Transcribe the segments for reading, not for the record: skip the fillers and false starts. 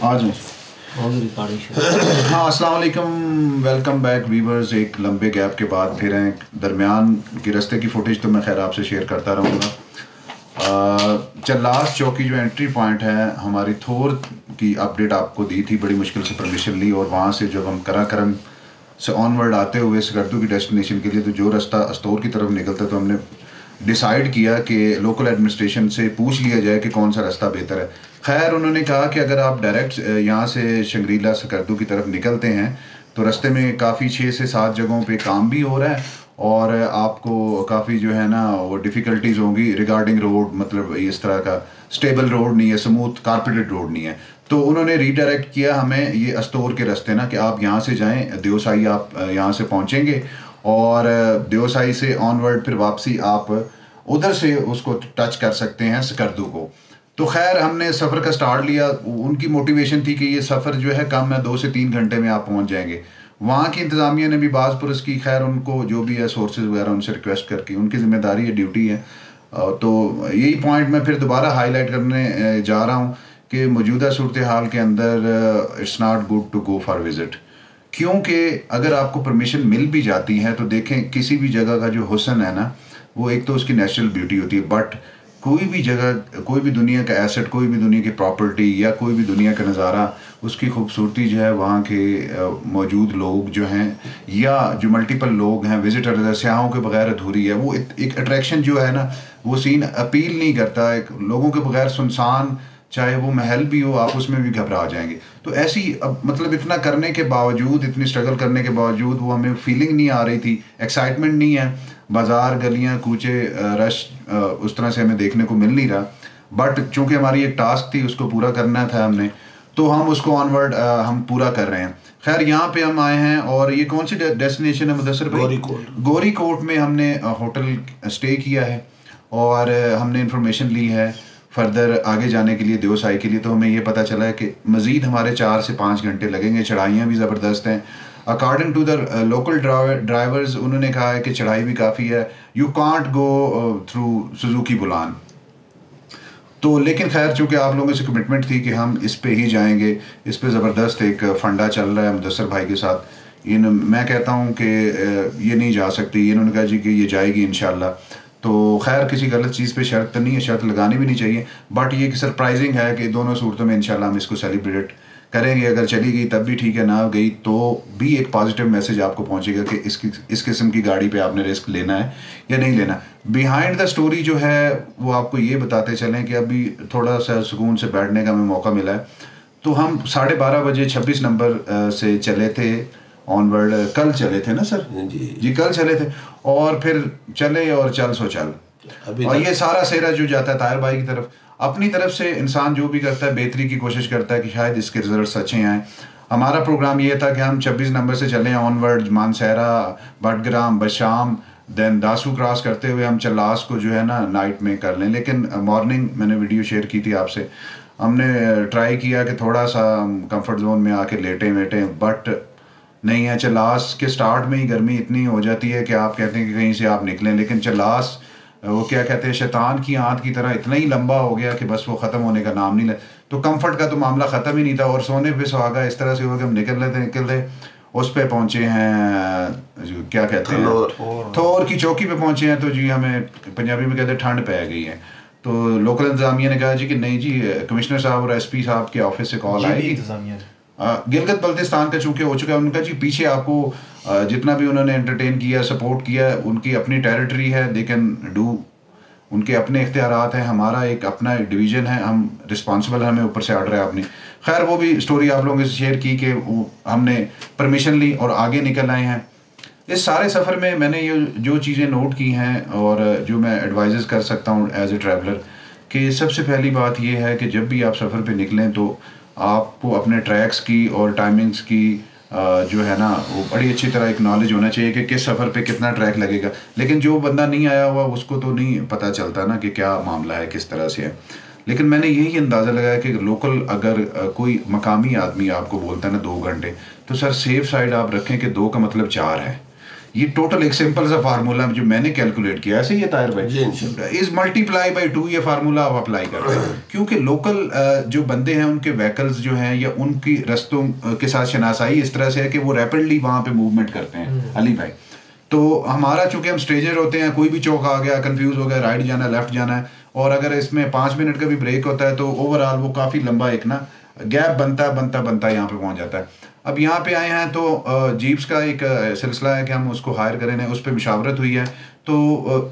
आ जाए। हाँ, अस्सलाम वालेकुम, वेलकम बैक वीवर्स। एक लंबे गैप के बाद फिर हैं। दरमियान की रास्ते की फुटेज तो मैं खैर आपसे शेयर करता रहूँगा। लास्ट चौकी जो एंट्री पॉइंट है हमारी थोर की अपडेट आपको दी थी, बड़ी मुश्किल से परमिशन ली और वहाँ से जब हम कराकरम से ऑनवर्ड आते हुए सकर्दू की डेस्टिनेशन के लिए तो जो रास्ता अस्तौर की तरफ निकलता तो हमने डिसाइड किया कि लोकल एडमिनिस्ट्रेशन से पूछ लिया जाए कि कौन सा रास्ता बेहतर है। खैर उन्होंने कहा कि अगर आप डायरेक्ट यहाँ से शंग्रीला सकर्दू की तरफ निकलते हैं तो रास्ते में काफ़ी 6 से 7 जगहों पे काम भी हो रहा है और आपको काफ़ी जो है ना वो डिफ़िकल्टीज़ होंगी रिगार्डिंग रोड, मतलब इस तरह का स्टेबल रोड नहीं है, स्मूथ कारपेटेड रोड नहीं है। तो उन्होंने रीडायरेक्ट किया हमें ये अस्तौर के रास्ते ना कि आप यहाँ से जाएं, देवसाई आप यहाँ से पहुँचेंगे और देवसाई से ऑनवर्ड फिर वापसी आप उधर से उसको टच कर सकते हैं सकर्दू को। तो खैर हमने सफ़र का स्टार्ट लिया। उनकी मोटिवेशन थी कि ये सफ़र जो है कम है, 2 से 3 घंटे में आप पहुँच जाएंगे। वहाँ की इंतज़ामिया ने भी बाज़ पुरस की, खैर उनको जो भी है सोर्सेज वगैरह उनसे रिक्वेस्ट करके उनकी ज़िम्मेदारी है, ड्यूटी है। तो यही पॉइंट मैं फिर दोबारा हाईलाइट करने जा रहा हूँ कि मौजूदा सूरत हाल के अंदर it's not good to go for visit, क्योंकि अगर आपको परमिशन मिल भी जाती है तो देखें किसी भी जगह का जो हुस्न है ना वो एक तो उसकी नेचुरल ब्यूटी होती है, बट कोई भी जगह, कोई भी दुनिया का एसेट, कोई भी दुनिया की प्रॉपर्टी या कोई भी दुनिया का नज़ारा, उसकी खूबसूरती जो है वहाँ के मौजूद लोग जो हैं या जो मल्टीपल लोग हैं विजिटर सयाहों के बगैर अधूरी है। वो एक अट्रैक्शन जो है ना वो सीन अपील नहीं करता। एक लोगों के बगैर सुनसान चाहे वो महल भी हो आप उसमें भी घबरा जाएंगे। तो ऐसी अब मतलब इतना करने के बावजूद, इतनी स्ट्रगल करने के बावजूद वो हमें फीलिंग नहीं आ रही थी, एक्साइटमेंट नहीं है, बाज़ार गलियां कूचे रश उस तरह से हमें देखने को मिल नहीं रहा। बट चूँकि हमारी एक टास्क थी उसको पूरा करना था हमने, तो हम उसको ऑनवर्ड हम पूरा कर रहे हैं। खैर यहाँ पे हम आए हैं और ये कौन सी डेस्टिनेशन है मुदस्सिर भाई? गौरी कोट में हमने होटल स्टे किया है और हमने इंफॉर्मेशन ली है फर्दर आगे जाने के लिए देवसाई के लिए। तो हमें ये पता चला है कि मज़ीद हमारे 4 से 5 घंटे लगेंगे। चढ़ाइयाँ भी ज़बरदस्त हैं according to the local drivers. उन्होंने कहा है कि चढ़ाई भी काफ़ी है, you can't go through Suzuki Bolan. तो लेकिन खैर चूँकि आप लोगों से कमिटमेंट थी कि हम इस पे ही जाएंगे, इस पे ज़बरदस्त एक फंडा चल रहा है मुदस्सिर भाई के साथ। मैं कहता हूँ कि ये नहीं जा सकती, इन्होंने कहा जी कि ये जाएगी इंशाल्लाह। तो खैर किसी गलत चीज़ पे शर्त तो नहीं है, शर्त लगानी भी नहीं चाहिए, बट ये सरप्राइजिंग है कि दोनों सूरतों में इंशाल्लाह हम इसको सेलिब्रेट करेंगे। अगर चली गई तब भी ठीक है, ना गई तो भी एक पॉजिटिव मैसेज आपको पहुंचेगा कि इस किस्म की गाड़ी पे आपने रिस्क लेना है या नहीं लेना। बिहाइंड द स्टोरी जो है वो आपको ये बताते चलें कि अभी थोड़ा सा सुकून से बैठने का हमें मौका मिला है। तो हम 12:30 बजे 26 नंबर से चले थे ऑनवर्ड। कल चले थे ना सर? जी कल चले थे और फिर चले और चल सो चल। और ये सारा सेहरा जो जाता है ताहिर भाई की तरफ, अपनी तरफ से इंसान जो भी करता है बेहतरी की कोशिश करता है कि शायद इसके रिजल्ट अच्छे आएँ। हमारा प्रोग्राम ये था कि हम 26 नंबर से चलें onward, Mansehra, Battagram, बशाम, then Dasu cross करते हुए हम चलास को जो है ना नाइट में कर लें। लेकिन मॉर्निंग मैंने वीडियो शेयर की थी आपसे, हमने ट्राई किया कि थोड़ा सा कंफर्ट जोन में आके लेटें वेटें, बट नहीं है। चलास के स्टार्ट में ही गर्मी इतनी हो जाती है कि आप कहते हैं कि कहीं से आप निकलें, लेकिन चलास वो क्या कहते हैं शैतान की आंत की तरह इतना ही लंबा हो गया कि बस वो ख़त्म होने का नाम नहीं ले। तो कंफर्ट का तो मामला ख़त्म ही नहीं था और सोने पे सुहागा इस तरह से हुआ कि हम निकलते उस पे पहुँचे हैं जो क्या कहते हैं थोर की चौकी पे पहुँचे हैं। तो जी हमें पंजाबी में कहते हैं ठंड पै गई है। तो लोकल इंतजामिया ने कहा जी कि नहीं जी, कमिश्नर साहब और SP साहब के ऑफिस से कॉल आएगी। गिलगित बल्तिस्तान का चूँकि हो चुका है, उनका जी पीछे आपको जितना भी उन्होंने एंटरटेन किया, सपोर्ट किया, उनकी अपनी टेरिटरी है, दे कैन डू, उनके अपने इख्तियारात हैं, हमारा एक अपना डिवीज़न है, हम रिस्पॉन्सिबल हैं, हमें ऊपर से ऑर्डर है अपनी। खैर वो भी स्टोरी आप लोगों से शेयर की कि हमने परमिशन ली और आगे निकल आए हैं। इस सारे सफ़र में मैंने ये जो चीज़ें नोट की हैं और जो मैं एडवाइज़ कर सकता हूँ एज ए ट्रैवलर, कि सबसे पहली बात ये है कि जब भी आप सफ़र पे निकलें तो आपको अपने ट्रैक्स की और टाइमिंग्स की जो है ना वो बड़ी अच्छी तरह एक नॉलेज होना चाहिए कि किस सफ़र पे कितना ट्रैक लगेगा। लेकिन जो बंदा नहीं आया हुआ उसको तो नहीं पता चलता ना कि क्या मामला है, किस तरह से है। लेकिन मैंने यही अंदाज़ा लगाया कि लोकल अगर कोई मकामी आदमी आपको बोलता है ना 2 घंटे, तो सर सेफ साइड आप रखें कि 2 का मतलब 4 है, ये टोटल एक सिंपल सा फार्मूला जो मैंने कैलकुलेट किया, ऐसे ही है ताहिर भाई, इज मल्टीप्लाई बाई 2, ये फार्मूला आप अप्लाई करते हैं। क्योंकि लोकल जो बंदे हैं उनके व्हीकल्स जो हैं या उनकी रस्तों के साथ शनासाई इस तरह से है कि वो रैपिडली वहाँ पे मूवमेंट करते हैं अली भाई। तो हमारा चूंकि हम स्ट्रेंजर होते हैं, कोई भी चौक आ गया, कंफ्यूज हो गया, राइट जाना है लेफ्ट जाना है, और अगर इसमें 5 मिनट का भी ब्रेक होता है तो ओवरऑल वो काफ़ी लंबा एक ना गैप बनता यहाँ पे पहुँच जाता है। अब यहाँ पे आए हैं तो जीप्स का एक सिलसिला है कि हम उसको हायर करें, उस पर मुशावरत हुई है। तो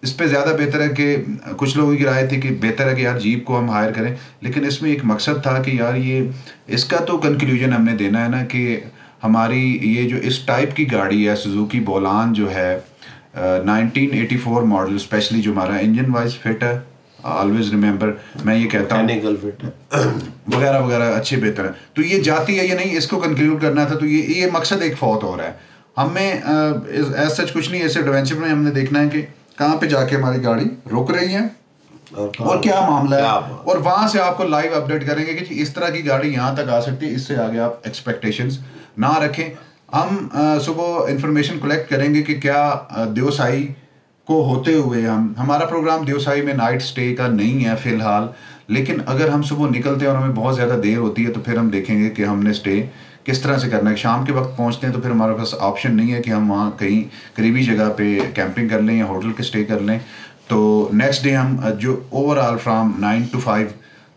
इस पे ज़्यादा बेहतर है कि कुछ लोगों की राय थी कि बेहतर है कि यार जीप को हम हायर करें, लेकिन इसमें एक मकसद था कि यार ये इसका तो कंक्लूजन हमने देना है ना कि हमारी ये जो इस टाइप की गाड़ी है सुजुकी बोलान जो है 1984 मॉडल, स्पेशली जो हमारा इंजन वाइज फिट है, ऑलवेज रिमेंबर मैं ये कहता हूँ वगैरह वगैरह अच्छे बेहतर है, तो ये जाती है या नहीं इसको कंक्लूड करना था। तो ये मकसद एक फौत हो रहा है हमें, एज सच कुछ नहीं, ऐसे एडवेंचर में हमने देखना है कि कहाँ पे जाके हमारी गाड़ी रुक रही है और क्या मामला है, और वहाँ से आपको लाइव अपडेट करेंगे कि इस तरह की गाड़ी यहाँ तक आ सकती है, इससे आगे आप एक्सपेक्टेशंस ना रखें। हम सुबह इंफॉर्मेशन कलेक्ट करेंगे कि क्या देवसाई को होते हुए हमारा प्रोग्राम देवसाई में नाइट स्टे का नहीं है फ़िलहाल, लेकिन अगर हम सुबह निकलते हैं और हमें बहुत ज़्यादा देर होती है तो फिर हम देखेंगे कि हमने स्टे किस तरह से करना है। शाम के वक्त पहुंचते हैं तो फिर हमारे पास ऑप्शन नहीं है कि हम वहाँ कहीं करीबी जगह पे कैंपिंग कर लें या होटल के स्टे कर लें। तो नेक्स्ट डे हम जो overall from 9 to 5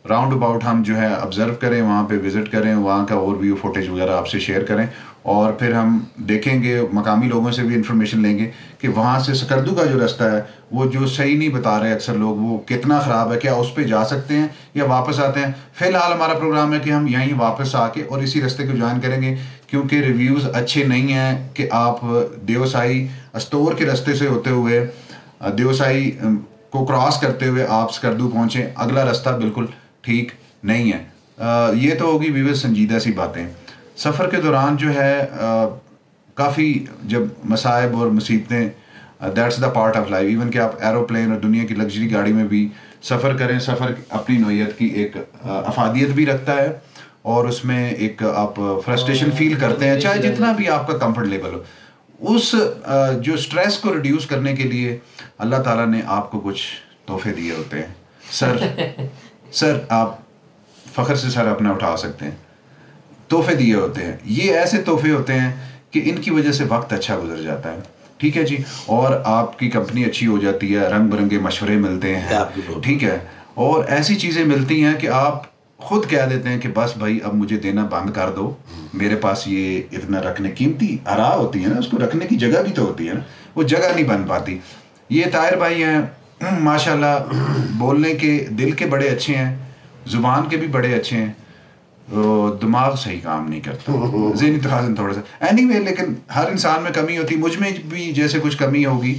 round about हम जो है ऑब्ज़र्व करें, वहाँ पे विज़िट करें, वहाँ का ओवरव्यू फुटेज वगैरह आपसे शेयर करें, और फिर हम देखेंगे, मकामी लोगों से भी इंफॉर्मेशन लेंगे कि वहाँ से सकर्दू का जो रास्ता है वो जो सही नहीं बता रहे अक्सर लोग, वो कितना ख़राब है, क्या उस पर जा सकते हैं या वापस आते हैं। फ़िलहाल हमारा प्रोग्राम है कि हम यहीं वापस आके और इसी रास्ते को ज्वाइन करेंगे, क्योंकि रिव्यूज़ अच्छे नहीं हैं कि आप देवसाई अस्तौर के रास्ते से होते हुए देवसाई को क्रॉस करते हुए आप सकर्दू पहुँचें, अगला रास्ता बिल्कुल ठीक नहीं है। ये तो होगी विविध संजीदा सी बातें। सफ़र के दौरान जो है काफ़ी जब मसाइब और मुसीबतें, that's the part of life, even कि आप एरोप्लेन और दुनिया की लग्जरी गाड़ी में भी सफ़र करें, सफ़र अपनी नोयत की एक अफादियत भी रखता है और उसमें एक आप फ्रस्ट्रेशन फील करते हैं, चाहे जितना भी आपका कंफर्ट लेवल हो। उस जो स्ट्रेस को रिड्यूस करने के लिए अल्लाह ताला ने आपको कुछ तोहफे दिए होते हैं। सर आप फ़ख्र से सर अपना उठा सकते हैं, तोहफे दिए होते हैं। ये ऐसे तोहफे होते हैं कि इनकी वजह से वक्त अच्छा गुजर जाता है, ठीक है जी, और आपकी कंपनी अच्छी हो जाती है, रंग बिरंगे मशवरे मिलते हैं, ठीक है, और ऐसी चीज़ें मिलती हैं कि आप खुद कह देते हैं कि बस भाई अब मुझे देना बंद कर दो, मेरे पास ये इतना रखने कीमती अरा होती है ना, उसको रखने की जगह भी तो होती है ना, वो जगह नहीं बन पाती। ये ताहिर भाई हैं माशाल्लाह, बोलने के दिल के बड़े अच्छे हैं, ज़ुबान के भी बड़े अच्छे हैं, दिमाग सही काम नहीं करता, ज़हनी तवाज़ुन थोड़ा सा एनीवे, लेकिन हर इंसान में कमी होती है, मुझ में भी जैसे कुछ कमी होगी,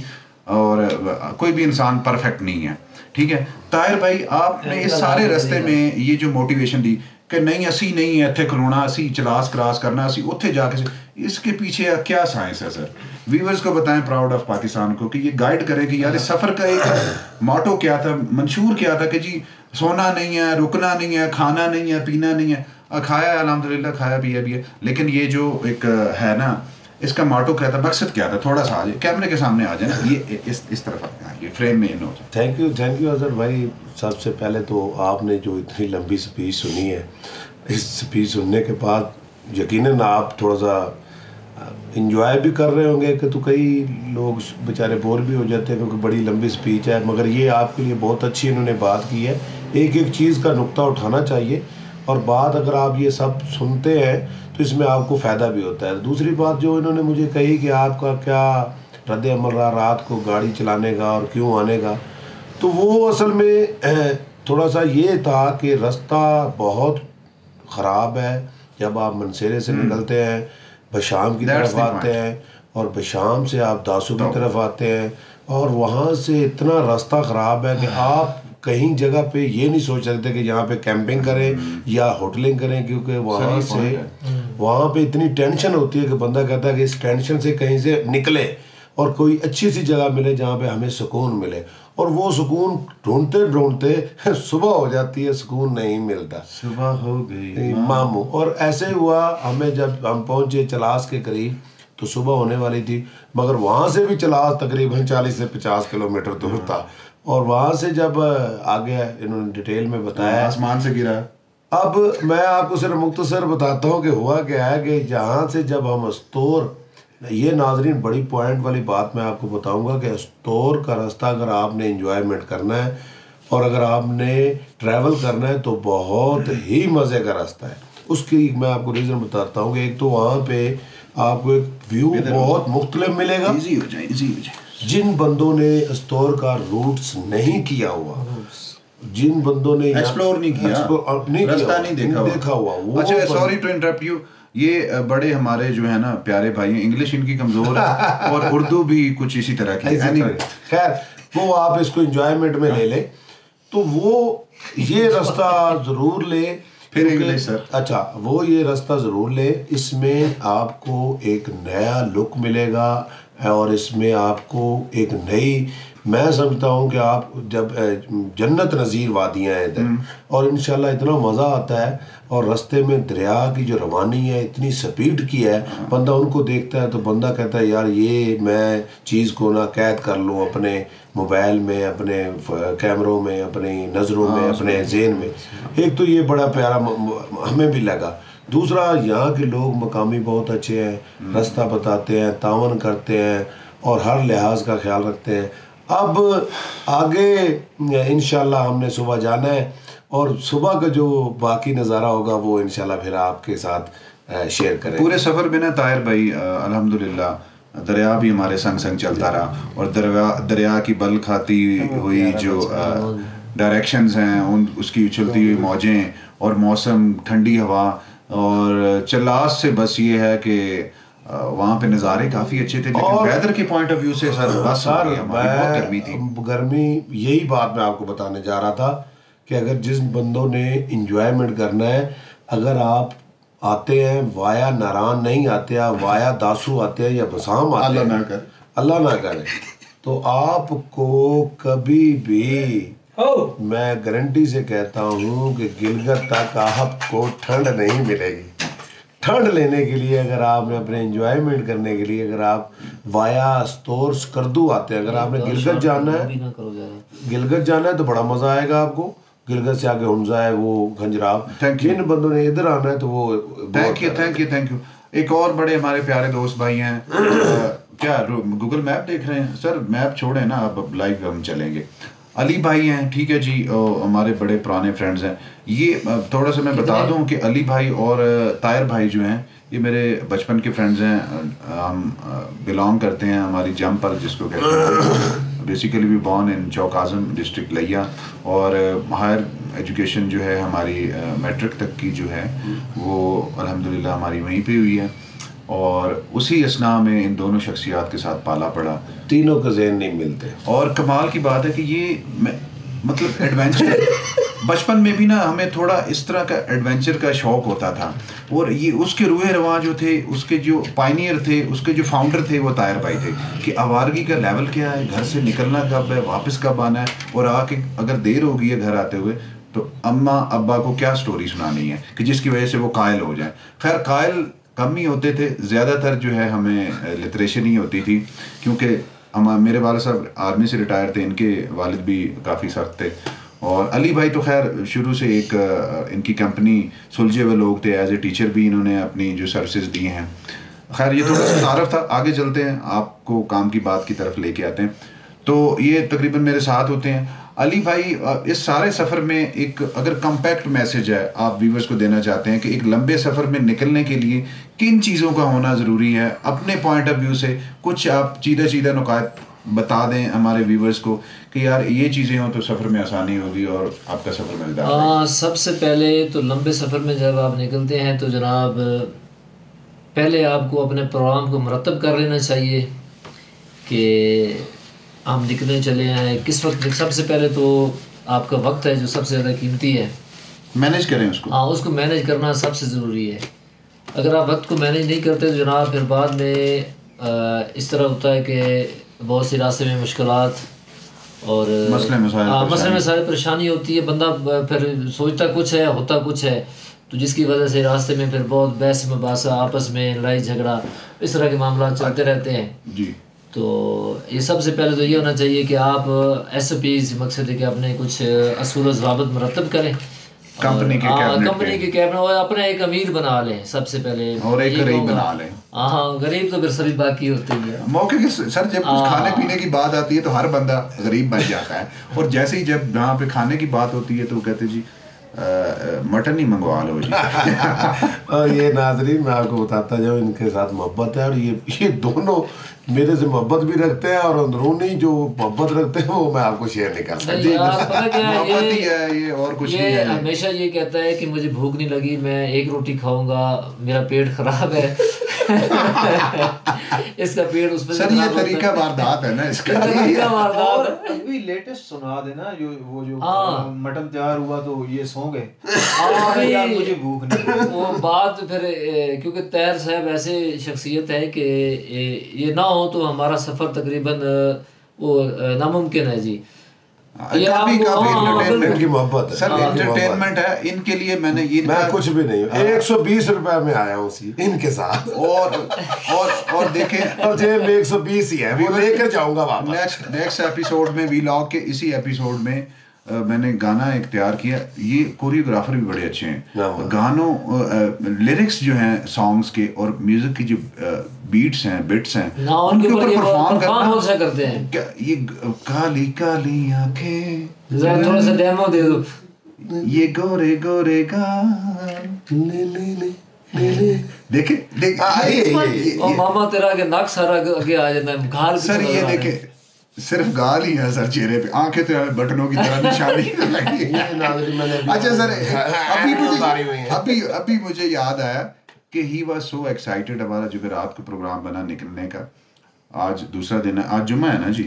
और कोई भी इंसान परफेक्ट नहीं है, ठीक है। ताहिर भाई आपने इस सारे रास्ते में ये जो मोटिवेशन दी कि नहीं असी नहीं है इत्थे खलोना, असी चलास क्रॉस करना, असी उत्थे जाके, इसके पीछे क्या साइंस है सर? व्यूअर्स को बताएं, प्राउड ऑफ पाकिस्तान को, कि ये गाइड करें कि यार इस सफ़र का एक मोटो क्या था, मंशूर क्या था कि जी सोना नहीं है, रुकना नहीं है, खाना नहीं है, पीना नहीं है, खाया अल्हम्दुलिल्लाह, खाया पिया भी है, लेकिन ये जो एक है ना, इसका मोटो क्या था, मकसद क्या था? थोड़ा सा आ जाए कैमरे के सामने आ जाए ना, ये इस तरफ ये फ्रेम में इन हो जाए। थैंक यू अजहर भाई। सबसे पहले तो आपने जो इतनी लंबी स्पीच सुनी है, इस स्पीच सुनने के बाद यकीनन आप थोड़ा सा इंजॉय भी कर रहे होंगे कि तो कई लोग बेचारे बोर भी हो जाते हैं क्योंकि बड़ी लंबी स्पीच है, मगर ये आपके लिए बहुत अच्छी इन्होंने बात की है। एक एक चीज़ का नुक्ता उठाना चाहिए, और बात अगर आप ये सब सुनते हैं तो इसमें आपको फ़ायदा भी होता है। दूसरी बात जो इन्होंने मुझे कही कि आपका क्या रद्द अमल रहा रात को गाड़ी चलाने का और क्यों आने का, तो वो असल में थोड़ा सा ये था कि रास्ता बहुत ख़राब है। जब आप मनसेरे से निकलते हैं, बशाम की तरफ आते हैं, और बशाम से आप दासू की तरफ आते हैं, और वहाँ से इतना रास्ता ख़राब है कि आप कहीं जगह पे ये नहीं सोच सकते कि यहाँ पे कैंपिंग करें या होटलिंग करें, क्योंकि वहाँ पे इतनी टेंशन होती है कि बंदा कहता है कि इस टेंशन से कहीं से निकले और कोई अच्छी सी जगह मिले जहाँ पे हमें सुकून मिले, और वो सुकून ढूंढते ढूंढते सुबह हो जाती है, सुकून नहीं मिलता, सुबह हो गई मामू। और ऐसे हुआ, हमें जब हम पहुँचे चलास के करीब तो सुबह होने वाली थी, मगर वहाँ से भी चला तकरीबन 40 से 50 किलोमीटर दूर था। और वहाँ से जब आगे इन्होंने डिटेल में बताया आसमान से गिरा। अब मैं आपको सिर्फ मुख्तसर बताता हूँ कि हुआ क्या है कि जहाँ से जब हम अस्तोर, ये नाजरीन बड़ी पॉइंट वाली बात मैं आपको बताऊँगा कि अस्तोर का रास्ता अगर आपने इंजॉयमेंट करना है और अगर आपने ट्रैवल करना है तो बहुत ही मज़े का रास्ता है। उसकी मैं आपको रीज़न बताता हूँ कि एक तो वहाँ पे आपको एक व्यू बहुत मुख्तलिफ मिलेगा। इजी हो जाए। जिन बंदों ने अस्तोर का रूट्स नहीं किया हुआ, जिन बंदों ने एक्सप्लोर नहीं किया, रास्ता नहीं देखा हुआ। अच्छा, सॉरी टू इंटरप्ट यू, ये बड़े हमारे जो है ना प्यारे भाई हैं, इंग्लिश इनकी कमज़ोर है और उर्दू भी कुछ इसी तरह की है। खैर वो आप इसको एंजॉयमेंट में ले ले, तो वो ये रास्ता ज़रूर ले। फिर इंग्लिश सर। अच्छा, वो ये रास्ता ज़रूर ले, इसमें आपको एक नया लुक मिलेगा और इसमें आपको एक नई, मैं समझता हूँ कि आप जब जन्नत नज़ीर वादियाँ हैं इधर, और इंशाल्लाह इतना मज़ा आता है। और रास्ते में दरिया की जो रवानी है इतनी स्पीड की है, बंदा उनको देखता है तो बंदा कहता है यार ये मैं चीज़ को ना कैद कर लूँ अपने मोबाइल में, अपने कैमरों में, अपनी नज़रों में, अपने ज़हन में। एक तो ये बड़ा प्यारा हमें भी लगा। दूसरा, यहाँ के लोग मकामी बहुत अच्छे हैं, रास्ता बताते हैं, तावन करते हैं और हर लिहाज का ख्याल रखते हैं। अब आगे इंशाल्लाह हमने सुबह जाना है और सुबह का जो बाकी नज़ारा होगा वो इंशाल्लाह फिर आपके साथ शेयर करें। पूरे सफ़र में ना ताहिर भाई अल्हम्दुलिल्लाह दरिया भी हमारे संग संग चलता रहा और दरिया की बल खाती हुई जो डायरेक्शंस हैं उसकी उछलती हुई मौजें और मौसम, ठंडी हवा और चलास से बस ये है कि वहाँ पे नज़ारे काफ़ी अच्छे थे, लेकिन वेदर के पॉइंट ऑफ व्यू से सर बस बहुत गर्मी थी। गर्मी, यही बात मैं आपको बताने जा रहा था कि अगर जिस बंदों ने इंजॉयमेंट करना है, अगर आप आते हैं वाया नारान नहीं आते, आप वाया दासू आते हैं या बसाम आते हैं, अल्लाह ना करे, तो आपको कभी भी मैं गारंटी से कहता हूँ कि गिलगित तक आपको ठंड नहीं मिलेगी। ठंड लेने के लिए अगर आपने अपने एंजॉयमेंट करने के लिए अगर आप वाया अस्तोर स्कर्दू आते हैं, अगर आपने गिलगित जाना है तो बड़ा मज़ा आएगा आपको। गिलगित से आगे हुंजा है, वो खंजराव, जिन बंदों ने इधर आना है तो वो थैंक यू। एक और बड़े हमारे प्यारे दोस्त भाई हैं क्या गूगल मैप देख रहे हैं? सर मैप छोड़े ना, अब लाइव हम चलेंगे। अली भाई हैं, ठीक है जी, हमारे बड़े पुराने फ्रेंड्स हैं। ये थोड़ा सा मैं बता दूं कि अली भाई और ताहिर भाई जो हैं ये मेरे बचपन के फ्रेंड्स हैं। हम बिलोंग करते हैं हमारी जमपल जिसको कहते हैं, बेसिकली भी born in Chowk Azam district लिया, और हायर एजुकेशन जो है हमारी मैट्रिक तक की जो है वो अल्हम्दुलिल्लाह हमारी वहीं पे हुई है। और उसी असना में इन दोनों शख्सियात के साथ पाला पड़ा, तीनों का ज़हन नहीं मिलते। और कमाल की बात है कि ये मतलब एडवेंचर बचपन में भी ना हमें थोड़ा इस तरह का एडवेंचर का शौक़ होता था, और ये उसके रूहे रवां जो थे, उसके जो पायनियर थे, उसके जो फाउंडर थे वो ताहिर भाई थे कि आवारगी का लेवल क्या है, घर से निकलना कब है, वापस कब आना है, और आके अगर देर हो गई है घर आते हुए तो अम्मा अब्बा को क्या स्टोरी सुनानी है कि जिसकी वजह से वो कायल हो जाए। खैर कायल कम ही होते थे, ज़्यादातर जो है हमें लिटरेशन ही होती थी, क्योंकि मेरे वाले साहब आर्मी से रिटायर थे, इनके वालिद भी काफ़ी सख्त थे। और अली भाई तो खैर शुरू से एक इनकी कंपनी सुलझे हुए लोग थे, एज ए टीचर भी इन्होंने अपनी जो सर्विसेज दी हैं। खैर ये थोड़ा सा तारफ़ था, आगे चलते हैं, आपको काम की बात की तरफ लेके आते हैं। तो ये तकरीबन मेरे साथ होते हैं। अली भाई, इस सारे सफ़र में एक अगर कम्पैक्ट मैसेज है आप व्यूवर्स को देना चाहते हैं कि एक लंबे सफ़र में निकलने के लिए किन चीज़ों का होना ज़रूरी है, अपने पॉइंट ऑफ व्यू से कुछ आप सीधा नुकात बता दें हमारे व्यूवर्स को कि यार ये चीज़ें हों तो सफ़र में आसानी होगी और आपका सफ़र मज़ेदार। सबसे पहले तो लंबे सफ़र में जब आप निकलते हैं तो जनाब पहले आपको अपने प्रोग्राम को मुरतब कर लेना चाहिए कि हम निकलने चले हैं किस वक्त। सबसे पहले तो आपका वक्त है जो सबसे ज़्यादा कीमती है, मैनेज करें उसको। हाँ, उसको मैनेज करना सबसे ज़रूरी है। अगर आप वक्त को मैनेज नहीं करते तो जनाब फिर बाद में इस तरह होता है कि बहुत सी रास्ते में मुश्किलात और मसले मसाइल परेशानी होती है, बंदा फिर सोचता कुछ है होता कुछ है, तो जिसकी वजह से रास्ते में फिर बहुत बहस मुबासा, आपस में लड़ाई झगड़ा, इस तरह के मामला चलते रहते हैं जी। तो ये सबसे पहले तो ये होना चाहिए कि आप SOPs, मकसद है कि अपने कुछ असूल ज़वाबित मुरतब करें, कंपनी के कैबिनेट और अपने एक अमीर बना लें सबसे पहले, और एक गरीब बना लें। हाँ, गरीब तो फिर सभी बाकी होते ही है मौके के सर, जब कुछ खाने पीने की बात आती है तो हर बंदा गरीब बन जाता है, और जैसे ही जब यहाँ पे खाने की बात होती है तो कहते जी मटन ही मंगवा लो जी। और ये नाज़रीन मैं आपको बताता जाऊँ, इनके साथ मोहब्बत है, और ये दोनों मेरे से मोहब्बत भी रखते हैं, और अंदरूनी जो मोहब्बत रखते हैं वो मैं आपको शेयर नहीं कर सकता। मोहब्बत ही है ये, और कुछ नहीं है। हमेशा ये कहता है कि मुझे भूख नहीं लगी, मैं एक रोटी खाऊंगा, मेरा पेट खराब है। इसका पेट उस पर सर ये तरीका वारदात है ना इसका। और अभी लेटेस्ट सुना देना जो वो जो मटन तैयार हुआ तो ये सो गए, यार मुझे भूख नहीं। वो बात फिर क्योंकि तैर साहब ऐसे शख्सियत है कि ये ना हो तो हमारा सफर तकरीबन वो नामुमकिन है जी। ये काफी एंटरटेनमेंट की मोहब्बत है सर, एंटरटेनमेंट है इनके लिए। मैं कुछ भी नहीं हूँ, 120 रुपए में आया हूँ इनके साथ, और देखें और जेब में 120 ही है, वो लेकर जाऊंगा वापस। नेक्स्ट एपिसोड में वीलॉग के इसी एपिसोड में मैंने गाना एक तैयार किया। ये कोरियोग्राफर भी बड़े अच्छे हैं, गानों लिरिक्स जो हैं सॉन्ग्स के और म्यूजिक की जो बीट्स हैं, बिट्स हैं, उनके ऊपर परफॉर्म करते हैं। क्या ये काली काली आंखें, जरा थोड़ा सा डेमो दे दो। ये गोरे गोरे गाल, देखे मामा तेरा के नाक सारा आगे आ जाता है, घाल सर ये देखे सिर्फ गाल ही है सर, चेहरे पे आंखें तो बटनों की तरह निशानी लगी है। अच्छा सर, अभी मुझे याद आया कि ही वाज सो एक्साइटेड। हमारा जो रात को प्रोग्राम बना निकलने का, आज दूसरा दिन है, आज जुम्मा है ना जी,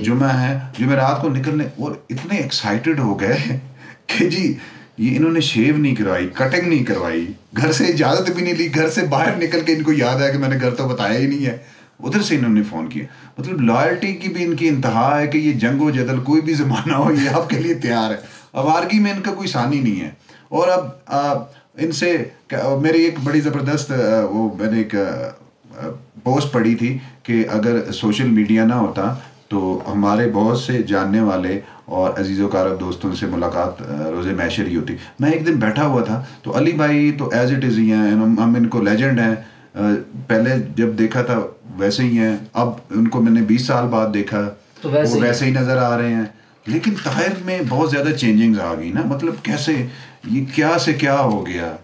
जुम्मा है, जुमेरात को निकलने, और इतने एक्साइटेड हो गए कि जी ये इन्होंने शेव नहीं करवाई, कटिंग नहीं करवाई, घर से इजाज़त भी नहीं ली, घर से बाहर निकल के इनको याद आया कि मैंने घर तो बताया ही नहीं है, उधर से इन्होंने फ़ोन किया। मतलब लॉयल्टी की भी इनकी इंतहा है कि ये जंगो जदल कोई भी ज़माना हो ये आपके लिए तैयार है। आवारगी में इनका कोई सानी नहीं है। और अब इनसे मेरी एक बड़ी ज़बरदस्त वो मैंने एक पोस्ट पढ़ी थी कि अगर सोशल मीडिया ना होता तो हमारे बहुत से जानने वाले और अजीज़ो कारब दोस्तों से मुलाकात रोज़े मैशर ही होती। मैं एक दिन बैठा हुआ था तो अली भाई तो एज इट इज़ ही हैं, हम इनको लेजेंड हैं, पहले जब देखा था वैसे ही हैं, अब उनको मैंने 20 साल बाद देखा तो वो वैसे ही नज़र आ रहे हैं। लेकिन ताहिर में बहुत ज़्यादा चेंजिंग्स आ गई ना, मतलब कैसे ये क्या से क्या हो गया।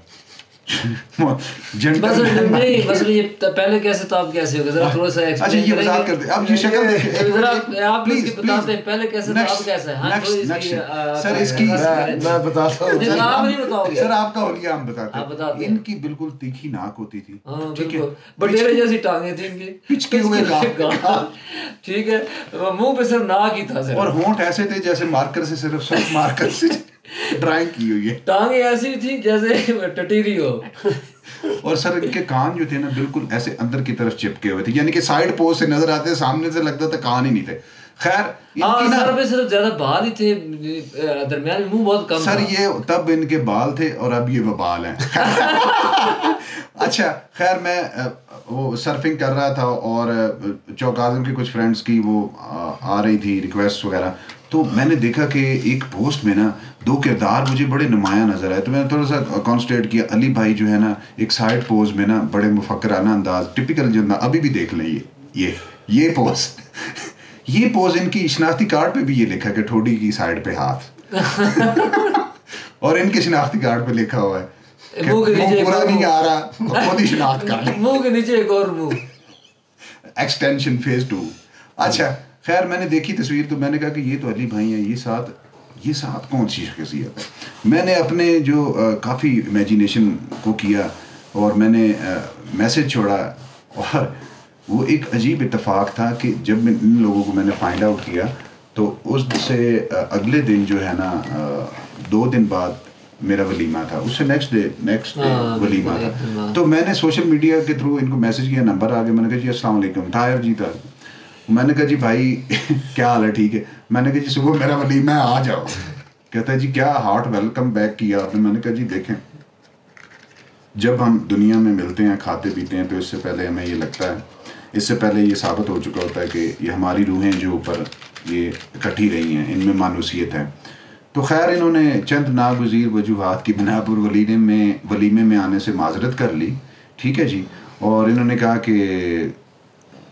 बस ये पहले कैसे तो अब कैसे हो गया, जरा थोड़ा सा अच्छा ये वज़ाहत कर दे। अब ये शक्ल देखिए, जरा आप प्लीज बताते हैं पहले कैसे था अब कैसा है। हां सर इसकी मैं बताता हूं, आप नहीं बताओगे सर, आपका होलिया हम बताते हैं। इनकी बिल्कुल तीखी नाक होती थी, ठीक है, बटेरे जैसी टांगे थी इनकी, पिचके हुए गाल, ठीक है, मुंह पे सिर्फ नाक ही था, और होंठ ऐसे थे जैसे मार्कर से, सिर्फ मार्कर से ड्राइंग की हुई है, टांगे ऐसी थी जैसे टटीरी हो। और सर इनके कान जो थे ना बिल्कुल ऐसे अंदर की तरफ चिपके हुए थे, यानी कि साइड पोज से नजर आते, सामने से लगता था कान ही नहीं थे। खैर सर पे सिर्फ ज्यादा बाल ही थे, दरमियान में मुंह बहुत कम सर था। ये तब इनके बाल थे और अब ये बाल हैं। अच्छा खैर मैं वो सर्फिंग कर रहा था और चौक आज़म के कुछ फ्रेंड्स की वो आ रही थी रिक्वेस्ट वगैरह, तो मैंने देखा कि एक पोस्ट में ना दो किरदार मुझे बड़े नुमाया नजर आए, तो मैंने थोड़ा सा कॉन्सेंट्रेट किया। अली भाई जो है ना एक साइड पोज में ना बड़े मुफक्कराना अंदाज, टिपिकल जो ना अभी भी देख लें ये पोज ये पोज इनकी शनाख्ती कार्ड पे भी ये लिखा कि ठोडी की साइड पे हाथ और इनके शनाख्ती कार्ड पे लिखा हुआ है मुंह पूरा नहीं आ रहा, खुद ही शनाख्त कार्ड, मुंह के नीचे एक और मुंह, एक्सटेंशन फेज 2। अच्छा खैर मैंने देखी तस्वीर तो मैंने कहा कि ये तो अली भाई हैं, ये साथ कौन सी शख्सियत है। मैंने अपने जो काफ़ी इमेजिनेशन को किया और मैंने मैसेज छोड़ा, और वो एक अजीब इत्तेफाक था कि जब मैं इन लोगों को मैंने फाइंड आउट किया तो उससे अगले दिन जो है ना 2 दिन बाद मेरा वलीमा था, उससे नेक्स्ट डे वलीमा था। तो मैंने सोशल मीडिया के थ्रू इनको मैसेज किया, नंबर आ गया, मैंने कहा जी अस्सलाम वालेकुम, ताहिर जी था। मैंने कहा जी भाई क्या हाल है, ठीक है। मैंने कहा जी सुबह मेरा वलीमा है, आ जाओ। कहता है जी क्या हार्ट वेलकम बैक किया आपने। मैंने कहा जी देखें, जब हम दुनिया में मिलते हैं, खाते पीते हैं, तो इससे पहले हमें ये लगता है, इससे पहले ये साबित हो चुका होता है कि ये हमारी रूहें जो ऊपर ये इकट्ठी रही हैं, इनमें मानूसियत है। तो खैर इन्होंने चंद नागुज़ीर वजूहात की बिना पर वलीमे में आने से माजरत कर ली, ठीक है जी। और इन्होंने कहा कि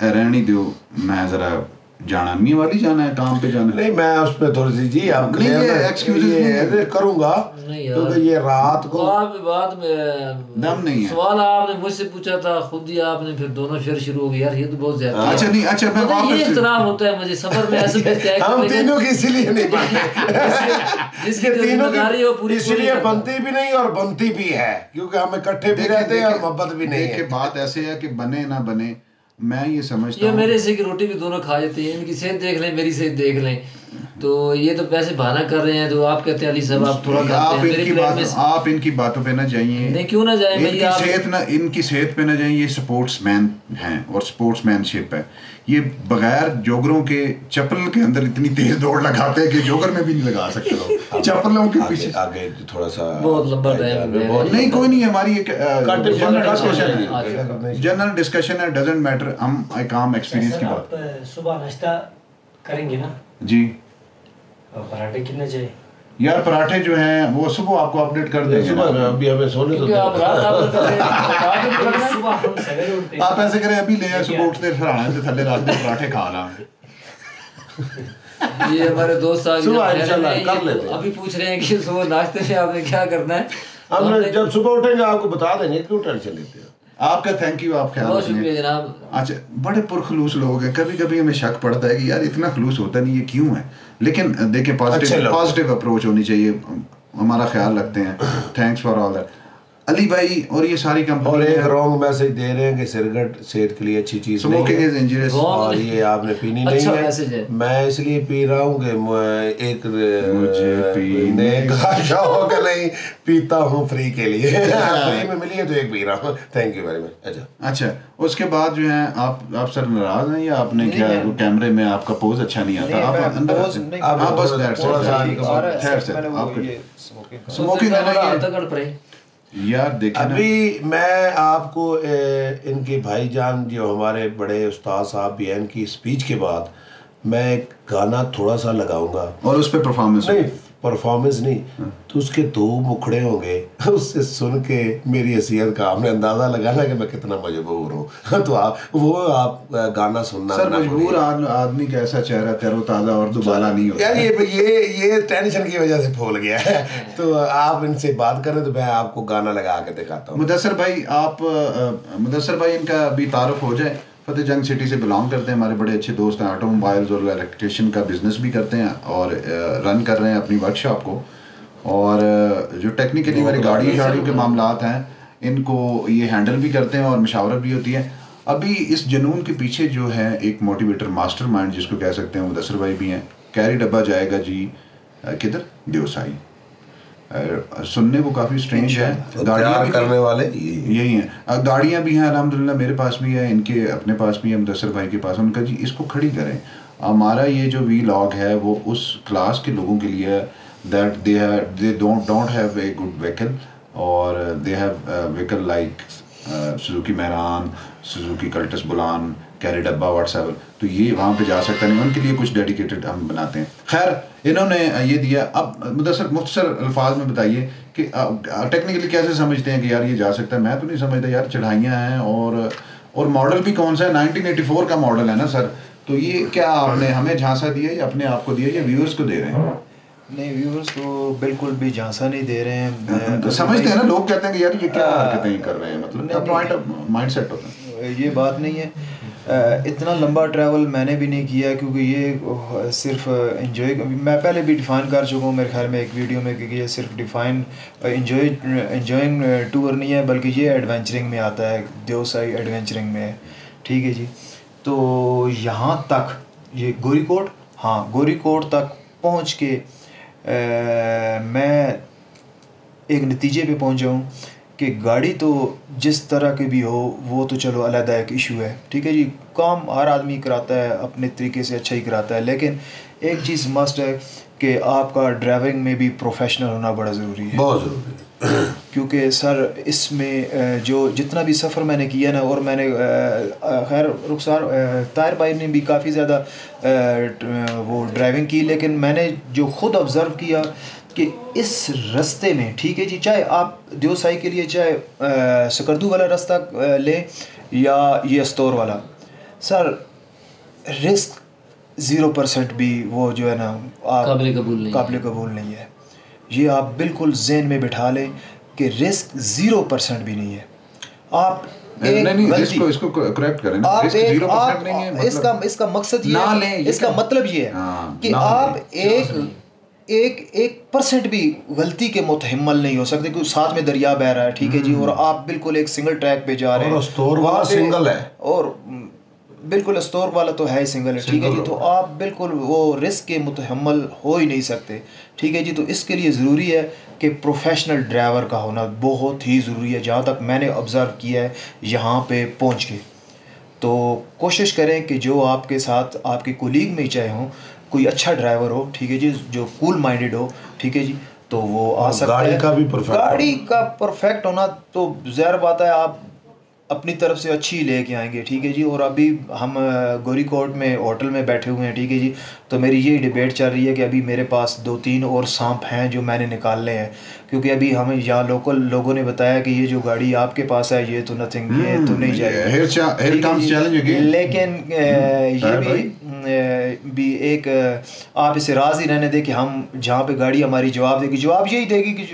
रहने दो, मैं ज़रा जाना नहीं वाली जाना है, काम पे जाना है। नहीं मैं उस पर थोड़ी सी जी आप क्लियर करूँगा, क्योंकि ये रात को बाद में दम नहीं है। सवाल आपने मुझसे पूछा था, खुद ही आपने फिर दोनों शेयर शुरू हो गए। यार ये तो बहुत ज्यादा। अच्छा नहीं, अच्छा मैं वापस ये इतराम होता है मुझे सफर में ऐसे हम तीनों की इसीलिए नहीं बनते, जिसके तीनों की हो पूरी इसीलिए बनती भी नहीं और बनती भी है, क्योंकि हम इकट्ठे भी रहते हैं और मोहब्बत भी नहीं है। बात ऐसे है कि बने ना बने, मैं ये समझता हूँ मेरे से की रोटी भी दोनों खा जाते हैं, इनकी सेहत देख लें, मेरी सेहत देख लें। तो ये तो वैसे बहाना कर रहे हैं। तो आप कहते हैं अली साहब आप थोड़ा आप इनकी बातों पे ना जाइए। नहीं क्यों ना जाए, इनकी सेहत पे ना जाइए। ये स्पोर्ट्समैन हैं और स्पोर्ट्समैनशिप है। ये बगैर जोगरों के चप्पल के अंदर इतनी तेज दौड़ लगाते हैं कि जोगर में भी नहीं लगा सकते लोग। चप्पलों के पीछे आगे थोड़ा सा बहुत लंबा टाइम नहीं, कोई नहीं, हमारी एक जनरल डिस्कशन है, डजंट मैटर। हम काम एक्सपीरियंस की बात। सुबह नाश्ता करेंगे ना जी, पराठे कितने चाहिए यार? पराठे जो हैं वो सुबह आपको अपडेट कर देंगे। अभी हमें सोने तो आप ऐसे करें, अभी ले आए, सुबह उठते फिर थल्ले रात में पराठे खा ला। ये हमारे दोस्त अभी पूछ रहे हैं कि सुबह नाश्ते में आपने क्या करना है। हम जब सुबह उठेंगे आपको बता देंगे, क्यों टेंशन लेते हैं। आपका थैंक यू, आप ख्याल रखिए जनाब। अच्छा, बड़े पुरखलूस लोग हैं। कभी कभी हमें शक पड़ता है कि यार इतना खलूस होता नहीं, ये क्यों है? लेकिन देखिए पॉजिटिव अप्रोच होनी चाहिए, हमारा ख्याल रखते हैं। Thanks for all that Ali भाई। और ये सारी कंपनी और एक रॉन्ग मैसेज दे रहे हैं कि सिगरेट सेहत के लिए अच्छी चीज नहीं है और ये आपने पीनी नहीं है। मैं इसलिए पी रहा हूँ कि एक मुझे पीने का शौक नहीं, पीता हूँ फ्री के लिए। फ्री में मिली है तो एक पी रहा हूँ। Thank you very much. अच्छा, उसके बाद जो है आप सर नाराज हैं या आपने क्या कैमरे में आपका पोज अच्छा नहीं आता? आप अंदर बस स्मोकिंग है ना यार। देखिए अभी मैं आपको इनके भाईजान जो हमारे बड़े उस्ताद साहब भी हैं, इनकी स्पीच के बाद मैं एक गाना थोड़ा सा लगाऊंगा और उस पर परफॉर्मेंस नहीं तो उसके 2 मुखड़े होंगे, उससे सुन के मेरी हैसियत का आपने अंदाजा लगाना कि मैं कितना मजबूर हूँ। तो आप गाना सुनना। सर मजबूर आदमी का ऐसा चेहरा तरोताज़ा और दोबारा नहीं होता यार। ये टेंशन की वजह से फूल गया है। तो आप इनसे बात करें तो मैं आपको गाना लगा के दिखाता हूँ। मुदस्सर भाई इनका भी तारुफ हो जाए। फतेह जंग सिटी से बिलोंग करते हैं, हमारे बड़े अच्छे दोस्त हैं। ऑटोमोबाइल्स और इलेक्ट्रिशियन का बिजनेस भी करते हैं और रन कर रहे हैं अपनी वर्कशॉप को। और जो टेक्निकली हमारी गाड़ियों के मामलात हैं, इनको ये हैंडल भी करते हैं और मशावरत भी होती है। अभी इस जुनून के पीछे जो है एक मोटिवेटर मास्टरमाइंड जिसको कह सकते हैं, मुदस्सर भाई भी हैं। कैरी डब्बा जाएगा जी किधर? देवसाई। सुनने को काफ़ी स्ट्रेंज है। गाड़ियाँ करने वाले यही हैं। गाड़ियाँ भी हैं अल्हम्दुलिल्लाह, मेरे पास भी है, इनके अपने पास भी है, मुदस्सर भाई के पास। उनका जी इसको खड़ी करें। हमारा ये जो वीलॉग है वो उस क्लास के लोगों के लिए है that they don't have a good vehicle और they have vehicle like Suzuki Mehran, Suzuki Cultus Bolan, carry डब्बा व्हाट्सएवर। तो ये वहाँ पे जा सकता नहीं, उनके लिए कुछ डेडिकेटेड हम बनाते हैं। खैर इन्होंने ये दिया। अब मुख्तसर अल्फाज में बताइए कि टेक्निकली कैसे समझते हैं कि यार ये जा सकता है? मैं तो नहीं समझता यार। चढ़ाइयाँ हैं और मॉडल भी कौन सा है? 1984 का मॉडल है ना सर। तो ये क्या आपने हमें झांसा दिया या अपने आप को दिया या व्यूअर्स को दे रहे हैं? नहीं, व्यूअर्स को बिल्कुल भी झांसा नहीं दे रहे हैं। तो समझते हैं ना लोग, कहते हैं कि यार ये क्या हरकतें कर रहे हैं, मतलब माइंड सेट होता है। ये बात नहीं है। इतना लंबा ट्रैवल मैंने भी नहीं किया क्योंकि ये सिर्फ इंजॉय, मैं पहले भी डिफ़ाइन कर चुका हूँ मेरे ख्याल में एक वीडियो में, कि ये सिर्फ इंजॉइंग टूर नहीं है, बल्कि ये एडवेंचरिंग में आता है। देवसाई एडवेंचरिंग में है, ठीक है जी। तो यहाँ तक ये गोरीकोट तक पहुँच के मैं एक नतीजे पे पहुँचा हूँ कि गाड़ी तो जिस तरह की भी हो वो तो चलो अलग एक इशू है, ठीक है जी, काम हर आदमी कराता है अपने तरीके से, अच्छा ही कराता है, लेकिन एक चीज़ मस्ट है कि आपका ड्राइविंग में भी प्रोफेशनल होना बड़ा ज़रूरी है, बहुत ज़रूरी है। क्योंकि सर इसमें जो जितना भी सफ़र मैंने किया ना, और मैंने खैर रुखसार ताहिर भाई ने भी काफ़ी ज़्यादा वो ड्राइविंग की, लेकिन मैंने जो ख़ुद ऑब्ज़र्व किया कि इस रास्ते में, ठीक है जी, चाहे आप देवसाई के लिए चाहे सकरदू वाला रास्ता लें या ये स्टोर वाला, सर रिस्क 0% भी वो जो है ना आप काबिल कबूल नहीं है। ये आप बिल्कुल ज़हन में बिठा लें कि रिस्क 0% भी नहीं है। आप इसको करेक्ट करें, आप इसका मकसद ये है, इसका मतलब ये है कि आप एक परसेंट भी गलती के मुतहम्मल नहीं हो सकते, क्योंकि साथ में दरिया बह रहा है, ठीक है जी, और आप बिल्कुल एक सिंगल ट्रैक पे जा रहे हैं, स्टोर वाला सिंगल है, और बिल्कुल स्टोर वाला तो है ही सिंगल है, ठीक है जी, तो आप बिल्कुल वो रिस्क के मुतहम्मल हो ही नहीं सकते, ठीक है जी। तो इसके लिए ज़रूरी है कि प्रोफेशनल ड्राइवर का होना बहुत ही ज़रूरी है, जहाँ तक मैंने ऑब्ज़र्व किया है यहाँ पे पहुँच के। तो कोशिश करें कि जो आपके साथ आपके कोलीग में चाहे हों, कोई अच्छा ड्राइवर हो, ठीक है जी, जो कूल माइंडेड हो, ठीक है जी, तो वो आ सकता है। गाड़ी का परफेक्ट होना तो ज़ाहिर बात है, आप अपनी तरफ से अच्छी लेके आएंगे, ठीक है जी। और अभी हम गोरीकोट में होटल में बैठे हुए हैं, ठीक है जी, तो मेरी यही डिबेट चल रही है कि अभी मेरे पास 2-3 और सांप हैं जो मैंने निकालने हैं, क्योंकि अभी हमें यहाँ लोकल लोगों ने बताया कि ये जो गाड़ी आपके पास है ये तो नथिंग, ये तो नहीं जाएगी, लेकिन ये भी एक आप इसे राज ही रहने दें कि हम जहाँ पे गाड़ी हमारी जवाब देगी, जवाब यही देगी कि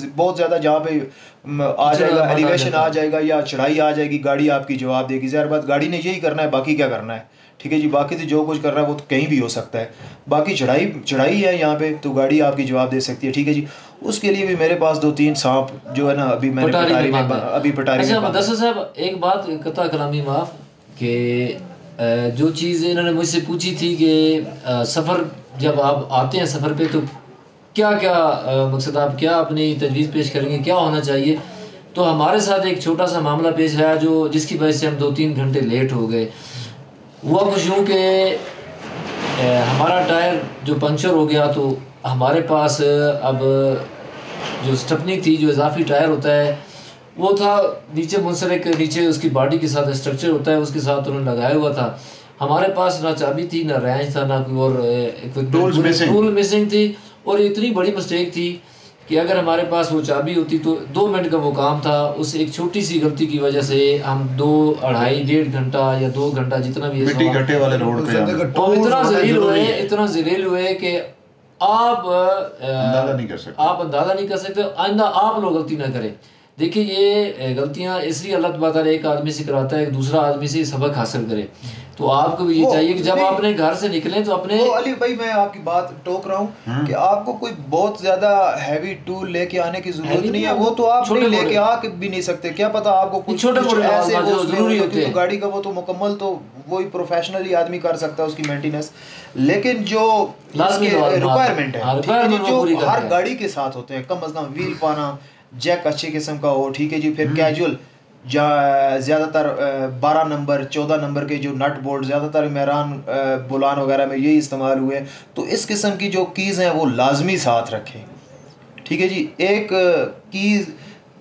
बहुत ज़्यादा जहाँ पे आ जाएगा, एलिवेशन आ जाएगा या चढ़ाई आ जाएगी, गाड़ी आपकी जवाब देगी। ज़ाहिर बात गाड़ी ने यही करना है, बाकी क्या करना है, ठीक है जी, बाकी तो जो कुछ करना है वो तो कहीं भी हो सकता है, बाकी चढ़ाई है यहाँ पे, तो गाड़ी आपकी जवाब दे सकती है, ठीक है जी। उसके लिए भी मेरे पास 2-3 सांप जो है ना अभी मैंने पटारी में। अच्छा मदरसा साहब, एक बात कता कलामी माफ़ कि जो चीज़ इन्होंने मुझसे पूछी थी कि सफ़र जब आप आते हैं सफ़र पे तो क्या क्या मकसद आप क्या अपनी तजवीज़ पेश करेंगे, क्या होना चाहिए। तो हमारे साथ एक छोटा सा मामला पेश आया जो जिसकी वजह से हम 2-3 घंटे लेट हो गए। हुआ कुछ यूँ कि हमारा टायर जो पंक्चर हो गया, तो हमारे पास अब जो स्टपनी थी, जो इजाफी टायर होता है वो था नीचे मुंसलिक, नीचे उसकी बॉडी के साथ स्ट्रक्चर होता है, उसके साथ उन्होंने लगाया हुआ था। हमारे पास ना चाबी थी, ना रेंच था, ना कोई और टूल मिसिंग थी, और इतनी बड़ी मिस्टेक थी कि अगर हमारे पास वो चाबी होती तो 2 मिनट का वो काम था। उस एक छोटी सी गलती की वजह से हम 2-2.5-1.5 घंटा या 2 घंटा जितना भी मिट्टी घटे वाले रोड पे इतना जलील हुए कि आप अंदाज़ा नहीं कर सकते। आइंदा आप लोग गलती ना करें। देखिए ये गलतियाँ इसलिए अल्लाह ताला एक आदमी से कराता है, एक दूसरा आदमी से सबक हासिल करे। तो आपको भी ये चाहिए कि जब आपने घर से निकलें तो अपने अली भाई, मैं आपकी बात टोक रहा हूँ कि आपको कोई बहुत ज्यादा हैवी टूल लेके आने की जरूरत नहीं है, वो तो आप लेके आ भी नहीं सकते, क्या पता आपको कुछ छोटे मोटे ऐसे जरूरी होती है गाड़ी का, वो तो मुकम्मल तो वही प्रोफेशनली आदमी कर सकता है उसकी मेंटेनेंस, लेकिन जो रिक्वायरमेंट है जो हर गाड़ी के साथ होते हैं, कम अज कम व्हील पाना, जैक अच्छे किस्म का हो, ठीक है जी, फिर कैजुअल ज़्यादातर 12 नंबर 14 नंबर के जो नट बोल्ट ज़्यादातर मेहरान बुलान वगैरह में यही इस्तेमाल हुए, तो इस किस्म की जो कीज़ हैं वो लाजमी साथ रखें, ठीक है जी। एक कीज़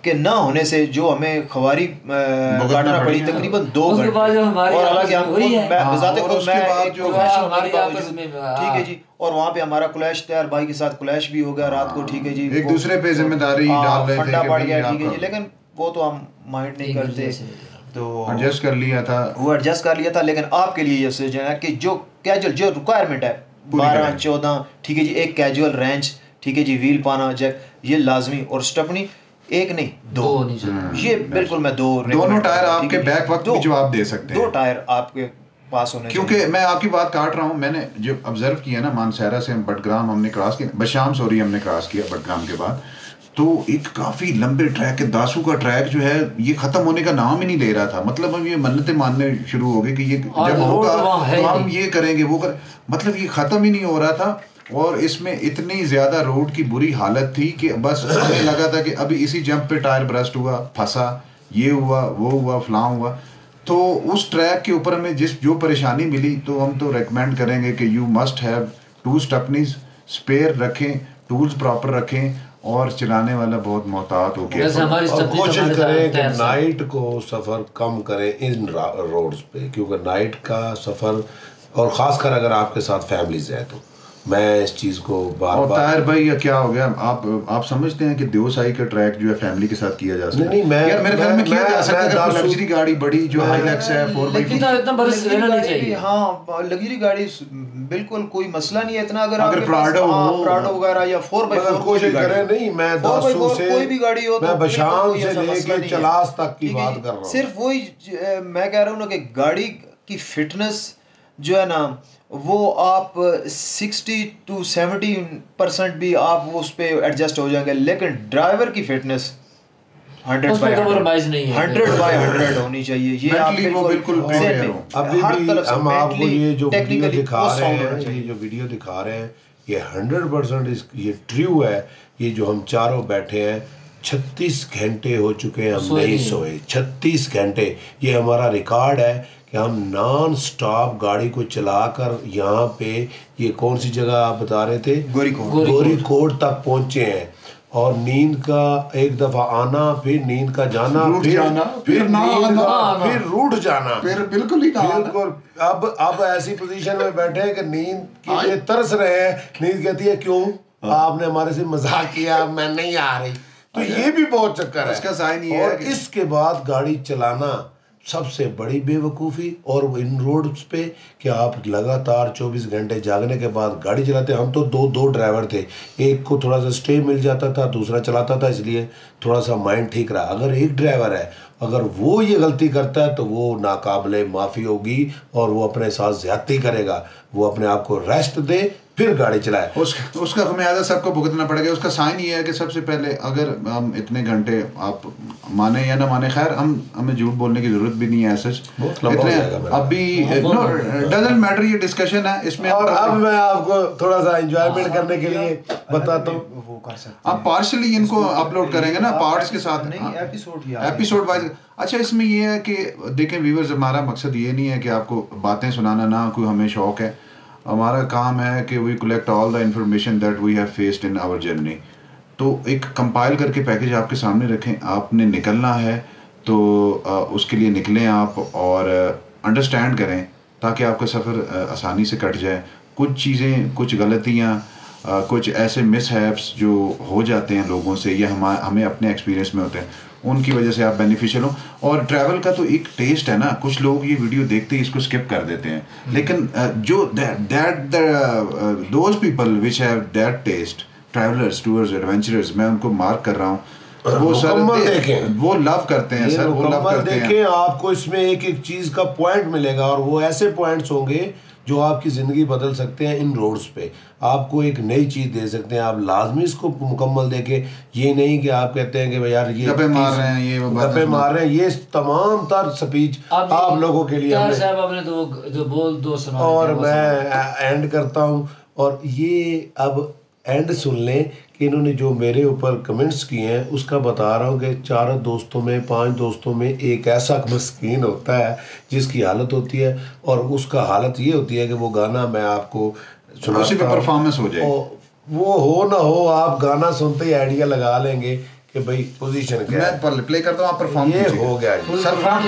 के ना होने से जो हमें खवारी काटना पड़ी तकरीबन 2 घंटे, और हालांकि ठीक है जी, और वहाँ पे हमारा क्लैश तैयार भाई के साथ क्लैश भी हो गया रात को, ठीक है जी, एक दूसरे पे जिम्मेदारी डाल रहे थे, फंडा पड़ गया, ठीक है जी, लेकिन वो तो हम माइंड नहीं करते, तो एडजस्ट कर लिया था। लेकिन आपके लिए ये सोचना है कि जो कैजुअल जो रिक्वायरमेंट है 12-14, ठीक है जी, एक कैजुअल रेंच, ठीक है जी, व्हील पाना, जैक, ये लाजमी, और स्टपनी एक नहीं 2 ये बिल्कुल मैं दोनों टायर आपके बैक वक्त भी जवाब दे सकते हैं, 2 टायर आपके पास होने, क्योंकि मैं आपकी बात काट रहा हूँ। मैंने जो ऑब्जर्व किया ना, मानसहरा से हम बटग्राम हमने क्रॉस किया, बशाम हमने क्रॉस किया बटग्राम के बाद, तो एक काफ़ी लंबे ट्रैक है, दासू का ट्रैक जो है ये ख़त्म होने का नाम ही नहीं ले रहा था। मतलब हम ये मन्नतें मानने शुरू हो गए कि ये जब होगा तो हम ये करेंगे वो मतलब ये ख़त्म ही नहीं हो रहा था। और इसमें इतनी ज़्यादा रोड की बुरी हालत थी कि बस हमें लगा था कि अभी इसी जंप पे टायर ब्रस्ट हुआ, फंसा, ये हुआ, वो हुआ, फलां हुआ। तो उस ट्रैक के ऊपर हमें जो परेशानी मिली, तो हम तो रेकमेंड करेंगे कि यू मस्ट हैव 2 स्टेपनीज स्पेयर रखें, टूल्स प्रॉपर रखें और चलाने वाला बहुत मोहतात होकर और कोशिश करें कि नाइट को सफ़र कम करें इन रोड्स पे, क्योंकि नाइट का सफ़र और ख़ासकर अगर आपके साथ फैमिलीज है तो मैं इस चीज़ को बार बार। ताहिर भाई ये क्या हो गया, आप समझते हैं कि देवसाई का ट्रैक जो है फैमिली के साथ किया जा सकता है? नहीं, यार मेरे ख्याल में किया जा सकता है अगर लग्जरी गाड़ी बड़ी जो हाइलैक्स है 4x4 इतना बरस लेना नहीं चाहिए। हाँ लग्जरी गाड़ी बिल्कुल कोई मसला नहीं है इतना, अगर प्राडो वगैरह या 4x4 कोशिश करें। नहीं, मैं 10 से कोई भी गाड़ी हो, मैं बशाम से लेके चलास तक की बात कर रहा हूँ। सिर्फ वही मैं कह रहा हूँ ना कि गाड़ी की फिटनेस जो है ना वो आप 60 to 70% भी आप उस पर एडजस्ट हो जाएंगे, लेकिन ड्राइवर की फिटनेस 100/100 होनी चाहिए। ये आप बिल्कुल अभी भी हम आपको ये जो वीडियो दिखा रहे हैं ये 100% ये ट्रू है। ये जो हम चारों बैठे हैं 36 घंटे हो चुके हैं हम नहीं सोए, 36 घंटे। ये हमारा रिकॉर्ड है कि हम नॉन स्टॉप गाड़ी को चलाकर यहाँ पे, ये कौन सी जगह आप बता रहे थे, गोरीकोट तक पहुँचे हैं। और नींद का एक दफा आना, फिर नींद का जाना, फिर ना आना, फिर रूठ जाना, फिर बिल्कुल ही ना बिल्कुल। अब ऐसी पोजीशन में बैठे हैं कि नींद के लिए तरस रहे हैं। नींद कहती है क्यों आपने हमारे से मजाक किया, मैं नहीं आ रही। तो ये भी बहुत चक्कर है इसका साइन ये है। और इसके बाद गाड़ी चलाना सबसे बड़ी बेवकूफ़ी। और इन रोड्स पे कि आप लगातार 24 घंटे जागने के बाद गाड़ी चलाते। हम तो दो ड्राइवर थे, एक को थोड़ा सा स्टे मिल जाता था, दूसरा चलाता था, इसलिए थोड़ा सा माइंड ठीक रहा। अगर एक ड्राइवर है, अगर वो ये गलती करता है तो वो नाकाबिले माफ़ी होगी और वो अपने साथ ज़्यादती करेगा। वो अपने आप को रेस्ट दे, फिर गाड़ी चलाए। उसका खमियाजा सबको भुगतना पड़ेगा। उसका साइन ये है कि सबसे पहले अगर हम इतने घंटे, आप माने या ना माने, खैर हमें झूठ बोलने की जरूरत भी नहीं है सच, इतने अभी डजंट मैटर, ये डिस्कशन है इसमें। और अब मैं आपको थोड़ा सा एंजॉयमेंट करने के लिए बताता हूँ, वो कर सकते आप पार्शली इनको अपलोड करेंगे ना पार्ट्स के साथ, नहीं एपिसोड वाइज। अच्छा इसमें ये है कि देखें व्यूअर्स, हमारा मकसद ये नहीं है कि आपको बातें सुनाना, ना कोई हमें शौक है। हमारा काम है कि we collect all the information that we have faced in our journey. तो एक कंपाइल करके पैकेज आपके सामने रखें। आपने निकलना है तो उसके लिए निकलें आप और अंडरस्टैंड करें ताकि आपका सफ़र आसानी से कट जाए। कुछ चीज़ें, कुछ गलतियाँ, कुछ ऐसे मिसहैप्स जो हो जाते हैं लोगों से, या हमें अपने एक्सपीरियंस में होते हैं, उनकी वजह से आप बेनिफिशियल हो। और ट्रैवल का तो एक टेस्ट है ना, कुछ लोग ये वीडियो देखते ही इसको स्किप कर देते हैं, लेकिन जो those people which have that taste, travellers, tours, adventurers, मैं उनको मार्क कर रहा हूँ। वो सर वो लव करते हैं सर, वो लव करते हैं। आपको इसमें एक एक चीज़ का पॉइंट मिलेगा और वो ऐसे पॉइंट्स होंगे जो आपकी ज़िंदगी बदल सकते हैं। इन रोड्स पे आपको एक नई चीज़ दे सकते हैं। आप लाजमी इसको मुकम्मल देखें। ये नहीं कि आप कहते हैं कि भाई यार ये गप्पे मार रहे हैं, ये गप्पे मार रहे हैं। ये तमाम तर स्पीच आप लोगों के लिए साहब आपने दो सुना और मैं एंड करता हूँ। और ये अब एंड सुन लें कि इन्होंने जो मेरे ऊपर कमेंट्स किए हैं उसका बता रहा हूँ कि 4 दोस्तों में 5 दोस्तों में एक ऐसा मस्कीन होता है जिसकी हालत होती है, और उसका हालत ये होती है कि वो गाना मैं आपको उसी पे परफॉर्मेंस हो जाए। वो हो ना हो, आप गाना सुनते ही आइडिया लगा लेंगे कि भाई पोजीशन क्या है। मैं प्ले करता हूँ, आप परफॉर्म ये हो गया जी। सरफराज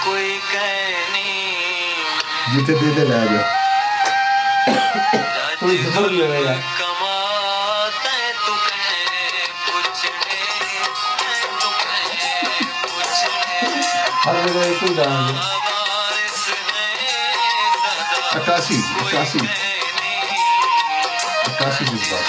कोई कहनी जिते दे दे ले जा तो इधर भी होगा कमाता है तू कहे कुछ नहीं तू कहे कुछ नहीं हर जगह तू डाल 81 जज्बात